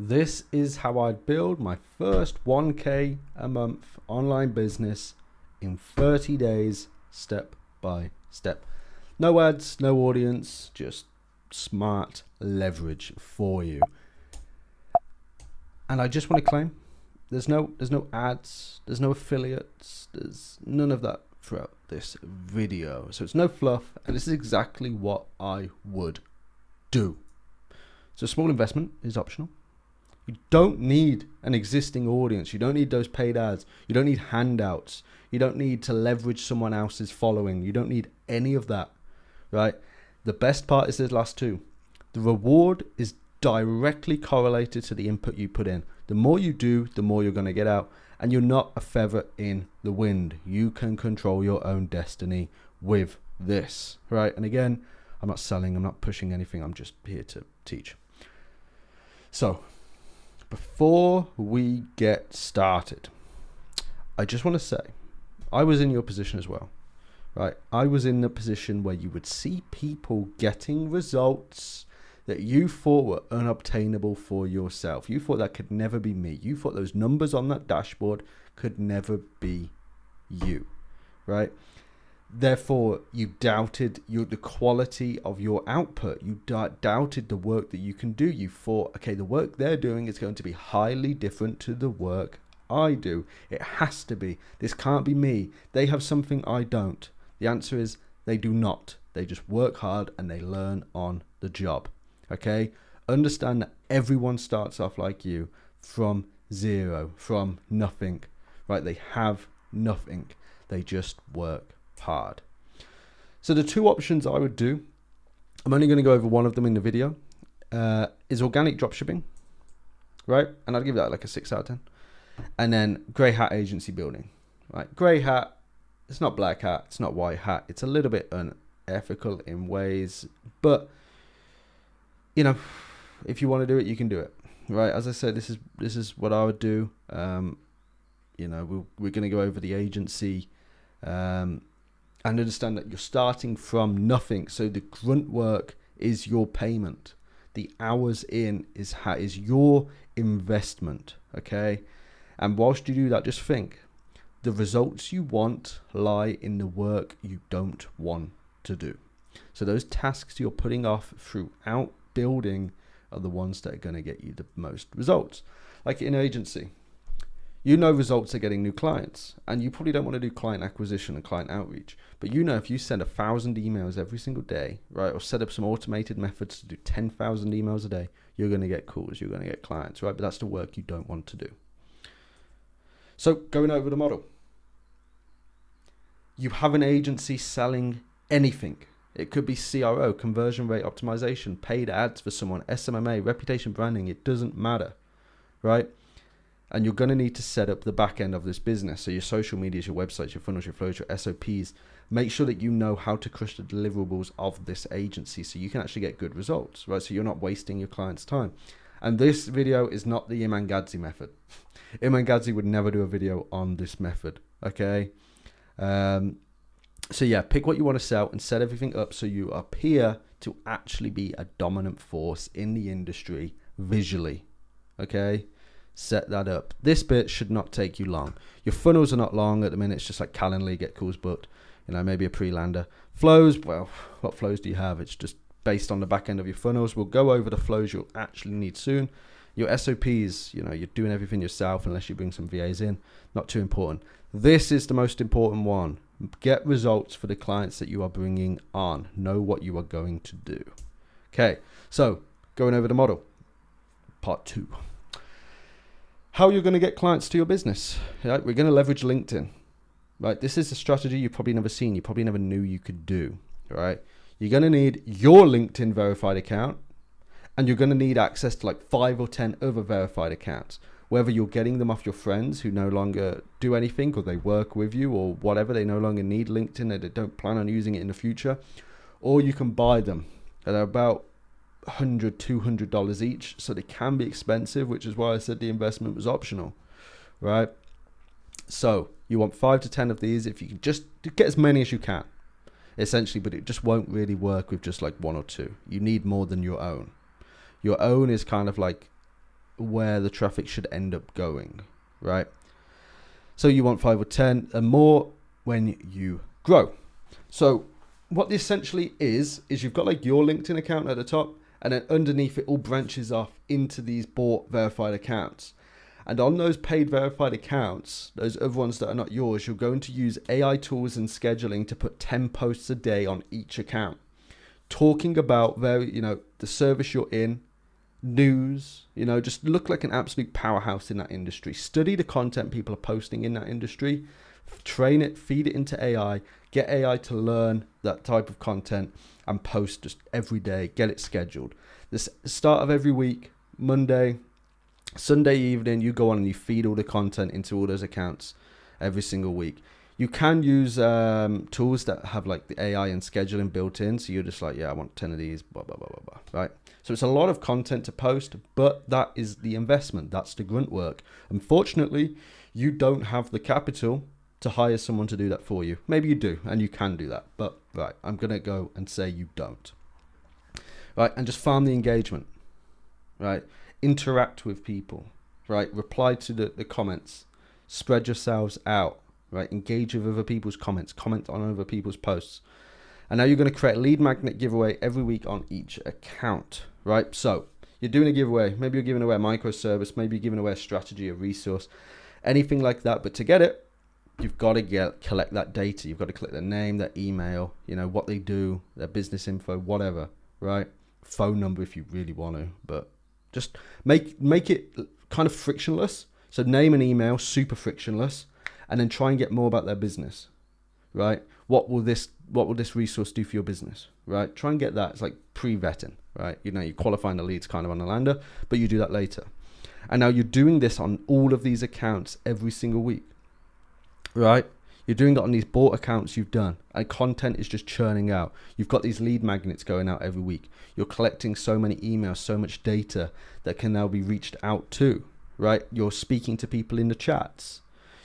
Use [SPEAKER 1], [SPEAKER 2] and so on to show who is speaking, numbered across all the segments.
[SPEAKER 1] This is how I build my first 1K a month online business in 30 days, step by step. No ads, no audience, just smart leverage for you. And I just want to claim there's no ads, there's no affiliates, there's none of that throughout this video. So it's no fluff, and this is exactly what I would do. So small investment is optional. You don't need an existing audience. You don't need those paid ads. You don't need handouts. You don't need to leverage someone else's following. You don't need any of that, right? The best part is the last two. The reward is directly correlated to the input you put in. The more you do, the more you're going to get out. And you're not a feather in the wind. You can control your own destiny with this, right? And again, I'm not selling. I'm not pushing anything. I'm just here to teach. So before we get started, I just want to say, I was in your position as well, right? I was in the position where you would see people getting results that you thought were unobtainable for yourself. You thought that could never be me. You thought those numbers on that dashboard could never be you, right? Therefore, you doubted the quality of your output. You doubted the work that you can do. You thought, okay, the work they're doing is going to be highly different to the work I do. It has to be. This can't be me. They have something I don't. The answer is they do not. They just work hard and they learn on the job. Okay? Understand that everyone starts off like you from zero, from nothing, right? They have nothing. They just work hard. So the two options I would do, I'm only going to go over one of them in the video, is organic dropshipping, right? And I'd give that like a 6 out of 10. And then grey hat agency building, right? Grey hat, it's not black hat, it's not white hat. It's a little bit unethical in ways, but you know, if you want to do it, you can do it, right? As I said, this is what I would do. You know, we're going to go over the agency, and understand that you're starting from nothing. So the grunt work is your payment. The hours in is your investment, okay? And whilst you do that, just think, the results you want lie in the work you don't want to do. So those tasks you're putting off throughout building are the ones that are going to get you the most results. Like in agency, you know results are getting new clients, and you probably don't want to do client acquisition and client outreach, but you know if you send 1,000 emails every single day, right, or set up some automated methods to do 10,000 emails a day, you're going to get calls, you're going to get clients, right? But that's the work you don't want to do. So going over the model, you have an agency selling anything. It could be CRO, conversion rate optimization, paid ads for someone, SMMA, reputation branding, it doesn't matter, right? And you're going to need to set up the back end of this business. So your social medias, your websites, your funnels, your flows, your SOPs. Make sure that you know how to crush the deliverables of this agency so you can actually get good results, right? So you're not wasting your client's time. And this video is not the Iman Gadzhi method. Iman Gadzhi would never do a video on this method, okay? So yeah, pick what you want to sell and set everything up so you appear to actually be a dominant force in the industry visually, okay? Set that up. This bit should not take you long. Your funnels are not long at the minute. It's just like Calendly, get calls booked, you know, maybe a pre-lander. Flows, well, what flows do you have? It's just based on the back end of your funnels. We'll go over the flows you'll actually need soon. Your SOPs, you know, you're doing everything yourself unless you bring some VAs in. Not too important. This is the most important one. Get results for the clients that you are bringing on. Know what you are going to do. Okay, so going over the model. Part 2. How you're going to get clients to your business. Right? We're going to leverage LinkedIn. Right? This is a strategy you've probably never seen. You probably never knew you could do. Right? You're going to need your LinkedIn verified account, and you're going to need access to like 5 or 10 other verified accounts. Whether you're getting them off your friends who no longer do anything, or they work with you, or whatever, they no longer need LinkedIn, they don't plan on using it in the future, or you can buy them. And they're about $100, $200 each, so they can be expensive, which is why I said the investment was optional, right? So you want 5 to 10 of these. If you can just get as many as you can, essentially, but it just won't really work with just like 1 or 2. You need more than your own. Your own is kind of like where the traffic should end up going, right? So you want 5 or 10 and more when you grow. So what this essentially is you've got like your LinkedIn account at the top, and then underneath it all branches off into these bought verified accounts. And on those paid verified accounts, those other ones that are not yours, you're going to use AI tools and scheduling to put 10 posts a day on each account, talking about the service you're in, news, just look like an absolute powerhouse in that industry. Study the content people are posting in that industry, train it, feed it into AI, get AI to learn that type of content and post just every day, get it scheduled. The start of every week, Monday, Sunday evening, you go on and you feed all the content into all those accounts every single week. You can use tools that have like the AI and scheduling built in. So you're just like, yeah, I want 10 of these, blah, blah, blah, blah, blah, right? So it's a lot of content to post, but that is the investment. That's the grunt work. Unfortunately, you don't have the capital to hire someone to do that for you. Maybe you do, and you can do that. But right, I'm going to go and say you don't. Right, and just farm the engagement. Right, interact with people. Right, reply to the comments. Spread yourselves out. Right, engage with other people's comments. Comment on other people's posts. And now you're going to create a lead magnet giveaway every week on each account. Right, so you're doing a giveaway. Maybe you're giving away a microservice. Maybe you're giving away a strategy, a resource, anything like that. But to get it, you've got to collect that data. You've got to collect their name, their email, what they do, their business info, whatever, right? Phone number if you really want to, but just make it kind of frictionless. So name and email, super frictionless, and then try and get more about their business, right? What will this resource do for your business, right? Try and get that. It's like pre-vetting, right? You're qualifying the leads kind of on the lander, but you do that later. And now you're doing this on all of these accounts every single week. Right, you're doing that on these bought accounts you've done, and content is just churning out. You've got these lead magnets going out every week. You're collecting so many emails, so much data that can now be reached out to. Right, you're speaking to people in the chats.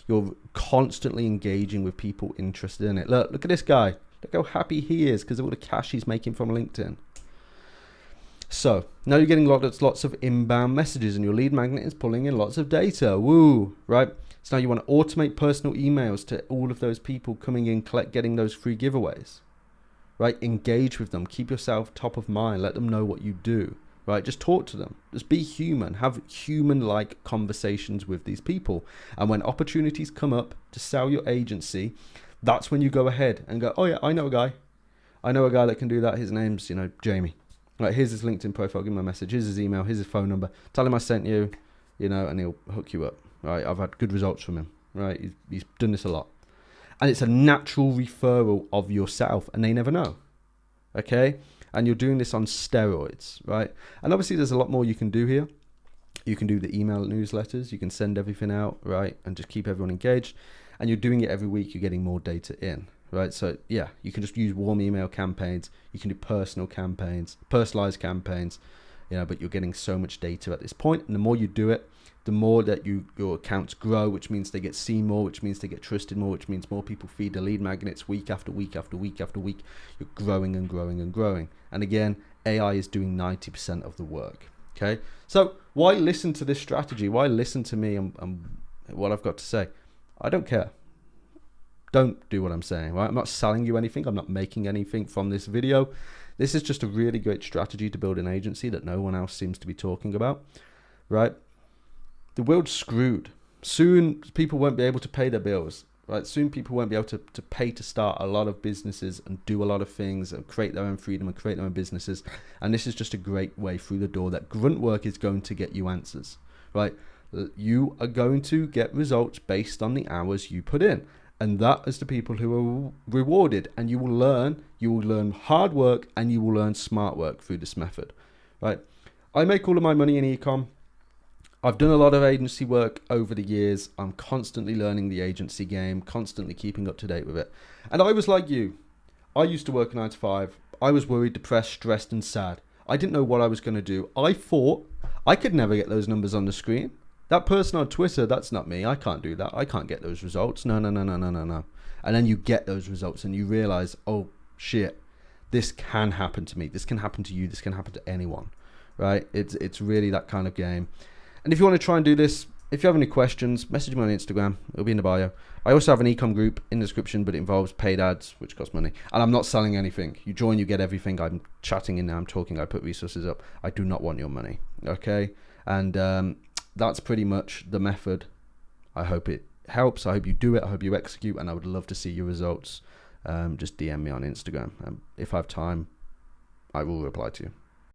[SPEAKER 1] You're constantly engaging with people interested in it. Look at this guy. Look how happy he is because of all the cash he's making from LinkedIn. So now you're getting lots of inbound messages, and your lead magnet is pulling in lots of data. Woo, right? So now you want to automate personal emails to all of those people coming in, getting those free giveaways, right? Engage with them. Keep yourself top of mind. Let them know what you do, right? Just talk to them. Just be human. Have human-like conversations with these people. And when opportunities come up to sell your agency, that's when you go ahead and go, oh yeah, I know a guy. I know a guy that can do that. His name's, Jamie. Right, here's his LinkedIn profile. Give him a message. Here's his email. Here's his phone number. Tell him I sent you, and he'll hook you up. Right, I've had good results from him. Right, he's done this a lot, and it's a natural referral of yourself, and they never know. Okay, and you're doing this on steroids, right? And obviously, there's a lot more you can do here. You can do the email newsletters. You can send everything out, right, and just keep everyone engaged. And you're doing it every week. You're getting more data in, right? So yeah, you can just use warm email campaigns. You can do personal campaigns, personalized campaigns, but you're getting so much data at this point, and the more you do it, the more that your accounts grow, which means they get seen more, which means they get trusted more, which means more people feed the lead magnets week after week after week after week. You're growing and growing and growing. And again, AI is doing 90% of the work. Okay, so why listen to this strategy? Why listen to me and what I've got to say? I don't care. Don't do what I'm saying, right? I'm not selling you anything. I'm not making anything from this video. This is just a really great strategy to build an agency that no one else seems to be talking about, right? The world's screwed. Soon people won't be able to pay their bills, right? Soon people won't be able to pay to start a lot of businesses and do a lot of things and create their own freedom and create their own businesses. And this is just a great way through the door. That grunt work is going to get you answers, right? You are going to get results based on the hours you put in. And that is the people who are rewarded. And you will learn hard work, and you will learn smart work through this method, right? I make all of my money in e-com. I've done a lot of agency work over the years. I'm constantly learning the agency game, constantly keeping up to date with it. And I was like you. I used to work 9 to 5. I was worried, depressed, stressed, and sad. I didn't know what I was going to do. I thought I could never get those numbers on the screen. That person on Twitter, that's not me. I can't do that. I can't get those results. No. And then you get those results and you realize, oh shit, this can happen to me. This can happen to you. This can happen to anyone, right? It's really that kind of game. And if you want to try and do this, if you have any questions, message me on Instagram. It'll be in the bio. I also have an ecom group in the description, but it involves paid ads, which cost money. And I'm not selling anything. You join, you get everything. I'm chatting in there, I'm talking, I put resources up. I do not want your money, okay? And that's pretty much the method. I hope it helps. I hope you do it. I hope you execute, and I would love to see your results. Just DM me on Instagram. If I have time, I will reply to you.